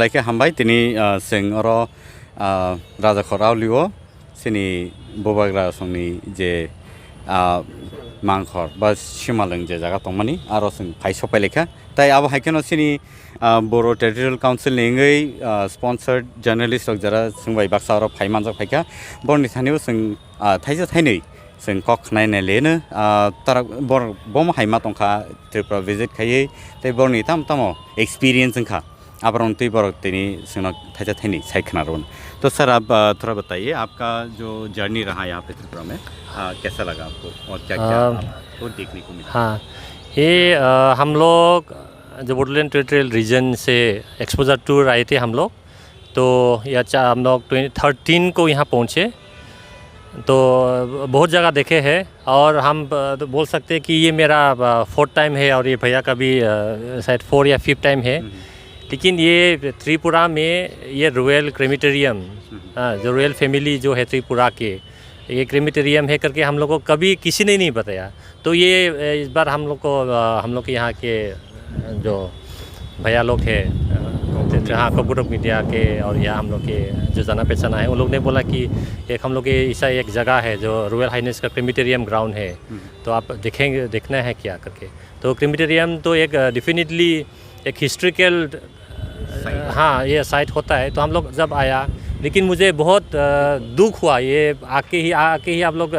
Like हामबाय दिनै जों अर राजा खरावलिओ सिनि बबाग्रा संनि जे मांखर बा सिमालों जे जागा दंमानि आरो जों फाइ सफाय लेखा ताई अब हाइकेनो सिनि बर' टेरिटरियेल काउन्सिल नेङै स्पन्सर्ड जर्नलिस्ट जरा जोंबाय बाक्सा आरो फाइ मानजा फाइका बरनि थानायाव जों थाइसे थाइनै जों कक नायनाय लेनो तारा बर बम हाइमा दंखा त्रिपुरा विजिट खायै ताई बरनि ताम तामो एक्सपीरियंस जोंखा आबरन तै बर तेनी जोंना थाइसे थाइनै साइखना रोन। तो सर आप थोड़ा बताइए आपका जो जर्नी रहा यहाँ पे त्रिपुरा में कैसा लगा आपको और क्या क्या आपको देखने को मिला? हाँ, ये हम लोग जो वुडलैंड टेरिटोरियल रीजन से एक्सपोजर टूर आए थे हम लोग, तो यह हम लोग 2013 को यहाँ पहुँचे, तो बहुत जगह देखे हैं और हम तो बोल सकते हैं कि ये मेरा 4th टाइम है और ये भैया का भी शायद 4 या 5th टाइम है। लेकिन ये त्रिपुरा में ये रॉयल क्रेमिटेरियम जो रॉयल फैमिली जो है त्रिपुरा के ये क्रेमिटेरियम है करके हम लोग को कभी किसी ने नहीं बताया। तो ये इस बार हम लोग के यहाँ के जो भैया लोग हैं हाँ कॉर्पोरेट मीडिया के और यहाँ हम लोग के जो जाना पहचाना है उन लोग ने बोला कि एक हम लोग के ऐसा एक जगह है जो रॉयल हाइनेस का क्रेमिटेरियम ग्राउंड है, तो आप देखेंगे देखना है क्या करके। तो क्रेमिटेरियम तो एक डेफिनेटली एक हिस्ट्रिकल हाँ ये साइट होता है। तो हम लोग जब आया, लेकिन मुझे बहुत दुख हुआ ये आके ही आप लोग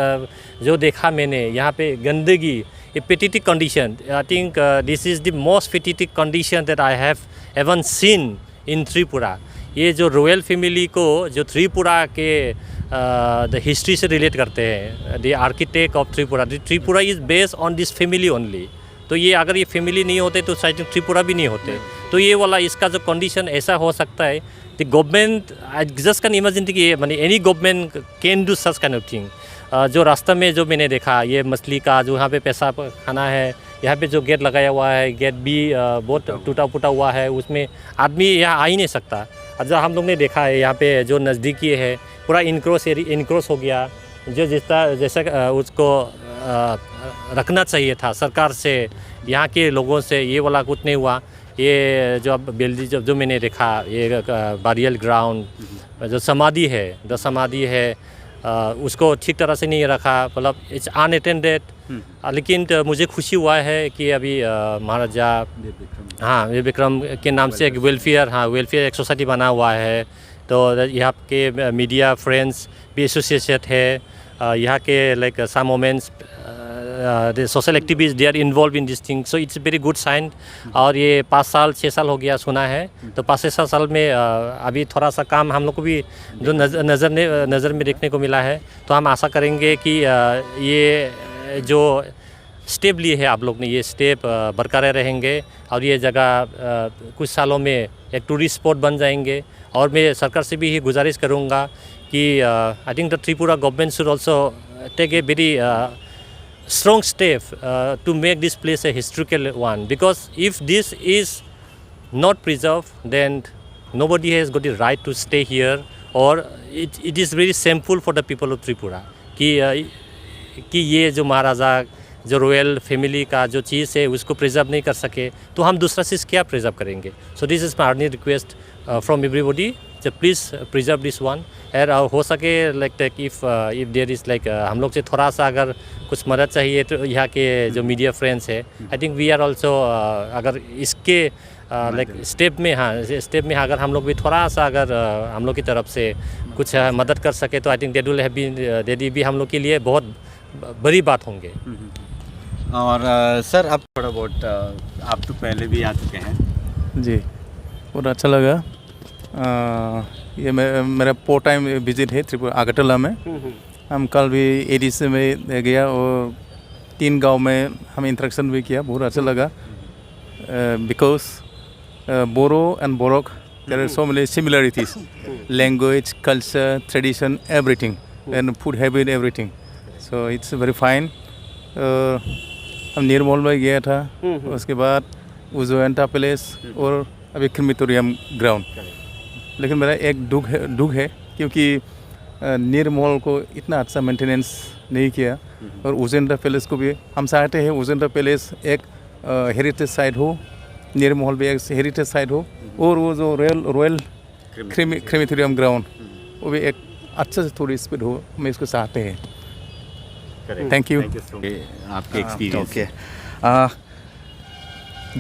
जो देखा मैंने यहाँ पे गंदगी, ये pathetic condition. I think this is the most pathetic condition that I have ever seen in Tripura. ये जो रॉयल फैमिली को जो त्रिपुरा के द हिस्ट्री से रिलेट करते हैं, the architect of Tripura is based on this family only. तो ये अगर ये फैमिली नहीं होते तो शायद त्रिपुरा भी नहीं होते। तो ये वाला इसका जो कंडीशन ऐसा हो सकता है, the government I just can imagine कि ये माने any government can do such kind of thing. जो रास्ते में जो मैंने देखा ये मछली का जो यहाँ पे पेशाब खाना है, यहाँ पे जो गेट लगाया हुआ है गेट भी बहुत टूटा फूटा हुआ है, उसमें आदमी यहाँ आ ही नहीं सकता। और जो हम लोग ने देखा है यहाँ पे जो नज़दीकी है पूरा इनक्रोच हो गया। जो जैसा उसको रखना चाहिए था सरकार से, यहाँ के लोगों से ये वाला कुछ नहीं हुआ। ये जो अब बेल्दी जो मैंने देखा ये बारियल ग्राउंड जो समाधि है उसको ठीक तरह से नहीं रखा, मतलब इट्स अनअटेंडेड। लेकिन तो मुझे खुशी हुआ है कि अभी महाराजा वीर विक्रम के नाम से एक वेलफेयर एक सोसाइटी बना हुआ है। तो यहाँ के मीडिया फ्रेंड्स भी एसोसिएशन है, यहाँ के like some women's the social activists they are involved in this thing, so it's a very good sign। और ये 5-6 साल हो गया सुना है, तो 5-6 साल में अभी थोड़ा सा काम हम लोग को भी जो नज़र में देखने को मिला है। तो हम आशा करेंगे कि ये जो स्टेप लिए है आप लोग ने ये स्टेप बरकरार रहेंगे और ये जगह कुछ सालों में एक टूरिस्ट स्पॉट बन जाएंगे। और मैं सरकार से भी ये गुजारिश करूँगा कि I think the Tripura government should also take a very strong step to make this place a historical one, because if this is not preserved then nobody has got the right to stay here, or it is very shameful for the people of Tripura कि ये जो महाराजा जो royal family का जो चीज़ है उसको preserve नहीं कर सके तो हम दूसरा चीज़ क्या प्रिजर्व करेंगे। So this is my early request from everybody, जो प्लीज़ प्रिजर्व दिस वन। और हो सके like if there is like हम लोग से थोड़ा सा अगर कुछ मदद चाहिए तो यहाँ के जो मीडिया फ्रेंड्स है I think we are also अगर इसके लाइक स्टेप में अगर हम लोग भी थोड़ा सा अगर हम लोग की तरफ से कुछ मदद कर सके तो I think that will have been भी हम लोग के लिए बहुत बड़ी बात होंगे। और सर आप थोड़ा बहुत आप तो पहले भी आ चुके हैं जी, बहुत अच्छा लगा। ये मेरा 4th टाइम विजिट है त्रिपुरा अगरतला में। हम कल भी एडीसी में गया और 3 गांव में हम इंटरेक्शन भी किया, बहुत अच्छा लगा। Because Boro and Borok there are so many similarities, language, culture, tradition, everything, and food habit, everything. So it's very fine. हम निर्मल में गया था, उसके बाद उजोयंता पैलेस और अभी क्रेमिटोरियम ग्राउंड। लेकिन मेरा एक दुख है क्योंकि निर्मल को इतना अच्छा मेंटेनेंस नहीं किया, और उजोयंता पैलेस को भी हम चाहते हैं उजोयंता पैलेस एक हेरिटेज साइट हो, निर्मल भी एक हेरिटेज साइट हो। और वो जो रॉयल क्रेमेटोरियम ग्राउंड वो भी एक अच्छा से थोड़ी स्पीड हो, हम इसको चाहते हैं। Thank you. आपके एक्सपीरियंस। ओके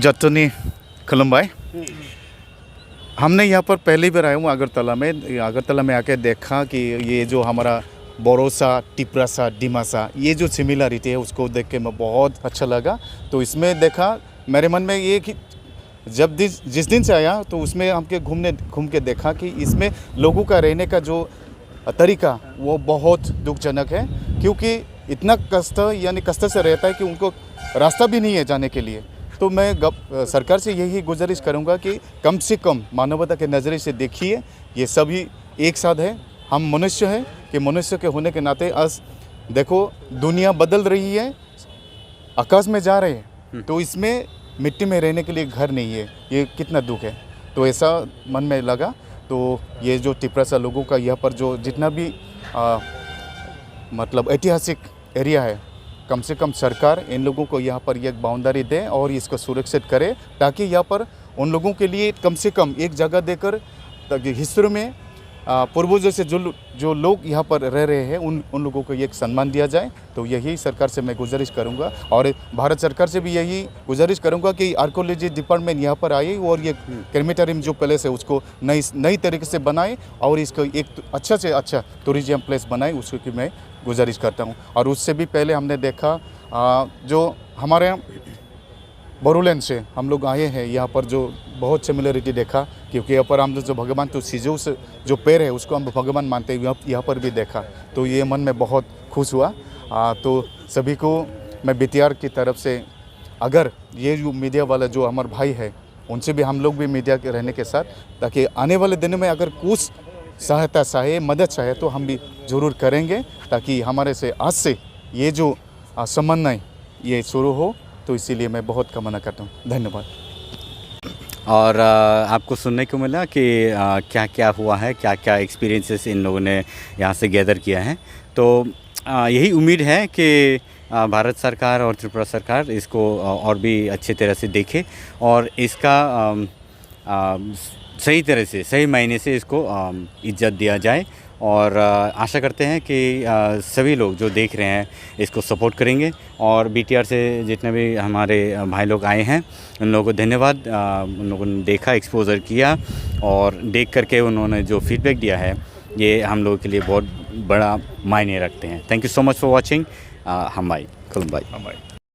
जतनी खुलुमबाई। हमने यहाँ पर पहली बार आया हूँ अगरतला में आके देखा कि ये जो हमारा बोरोसा, टिपरासा, डिमासा, ये जो सिमिलरिटी है उसको देख के मैं बहुत अच्छा लगा। तो इसमें देखा मेरे मन में ये कि जब जिस दिन से आया तो उसमें हमके घूम के देखा कि इसमें लोगों का रहने का जो तरीका वो बहुत दुखजनक है, क्योंकि इतना कष्ट से रहता है कि उनको रास्ता भी नहीं है जाने के लिए। तो मैं सरकार से यही गुजारिश करूंगा कि कम से कम मानवता के नज़रिए से देखिए, ये सभी एक साथ है, हम मनुष्य हैं कि मनुष्य के होने के नाते आज देखो दुनिया बदल रही है, आकाश में जा रहे हैं, तो इसमें मिट्टी में रहने के लिए घर नहीं है, ये कितना दुख है। तो ऐसा मन में लगा। तो ये जो टिपरासा लोगों का यहाँ पर जो जितना भी मतलब ऐतिहासिक एरिया है, कम से कम सरकार इन लोगों को यहाँ पर एक बाउंड्री दे और इसको सुरक्षित करे, ताकि यहाँ पर उन लोगों के लिए कम से कम एक जगह देकर, ताकि हिस्ट्री में पूर्वजों से जो लोग यहाँ पर रह रहे हैं उन लोगों को एक सम्मान दिया जाए। तो यही सरकार से मैं गुजारिश करूँगा, और भारत सरकार से भी यही गुजारिश करूँगा कि आर्कोलॉजी डिपार्टमेंट यहाँ पर आए और ये क्रेमेटोरियम जो प्लेस है उसको नई तरीके से बनाए और इसको एक अच्छा से अच्छा टूरिज्म प्लेस बनाए, उसको कि मैं गुजारिश करता हूँ। और उससे भी पहले हमने देखा जो हमारे बोरोलैंड से हम लोग आए हैं, यहाँ पर जो बहुत सिमिलरिटी देखा, क्योंकि यहाँ पर हम जो भगवान तो सिजो से जो पैर है उसको हम भगवान मानते हैं, यहाँ पर भी देखा। तो ये मन में बहुत खुश हुआ। तो सभी को मैं बीटीआर की तरफ से, अगर ये जो मीडिया वाला जो हमारे भाई है उनसे भी हम लोग भी मीडिया के रहने के साथ, ताकि आने वाले दिनों में अगर कुछ सहायता चाहे, मदद चाहे तो हम भी ज़रूर करेंगे, ताकि हमारे से आज से ये जो समन्वय ये शुरू हो। तो इसीलिए मैं बहुत कामना करता हूँ। धन्यवाद। और आपको सुनने को मिला कि क्या क्या हुआ है, क्या क्या एक्सपीरियंसेस इन लोगों ने यहाँ से गैदर किया है। तो यही उम्मीद है कि भारत सरकार और त्रिपुरा सरकार इसको और भी अच्छे तरह से देखे और इसका सही तरह से, सही मायने से इसको इज्जत दिया जाए। और आशा करते हैं कि सभी लोग जो देख रहे हैं इसको सपोर्ट करेंगे। और बीटीआर से जितने भी हमारे भाई लोग आए हैं उन लोगों को धन्यवाद। उन लोगों ने देखा, एक्सपोजर किया और देख करके उन्होंने जो फीडबैक दिया है ये हम लोगों के लिए बहुत बड़ा मायने रखते हैं। Thank you so much for watching. हमाई खुलुमबाई।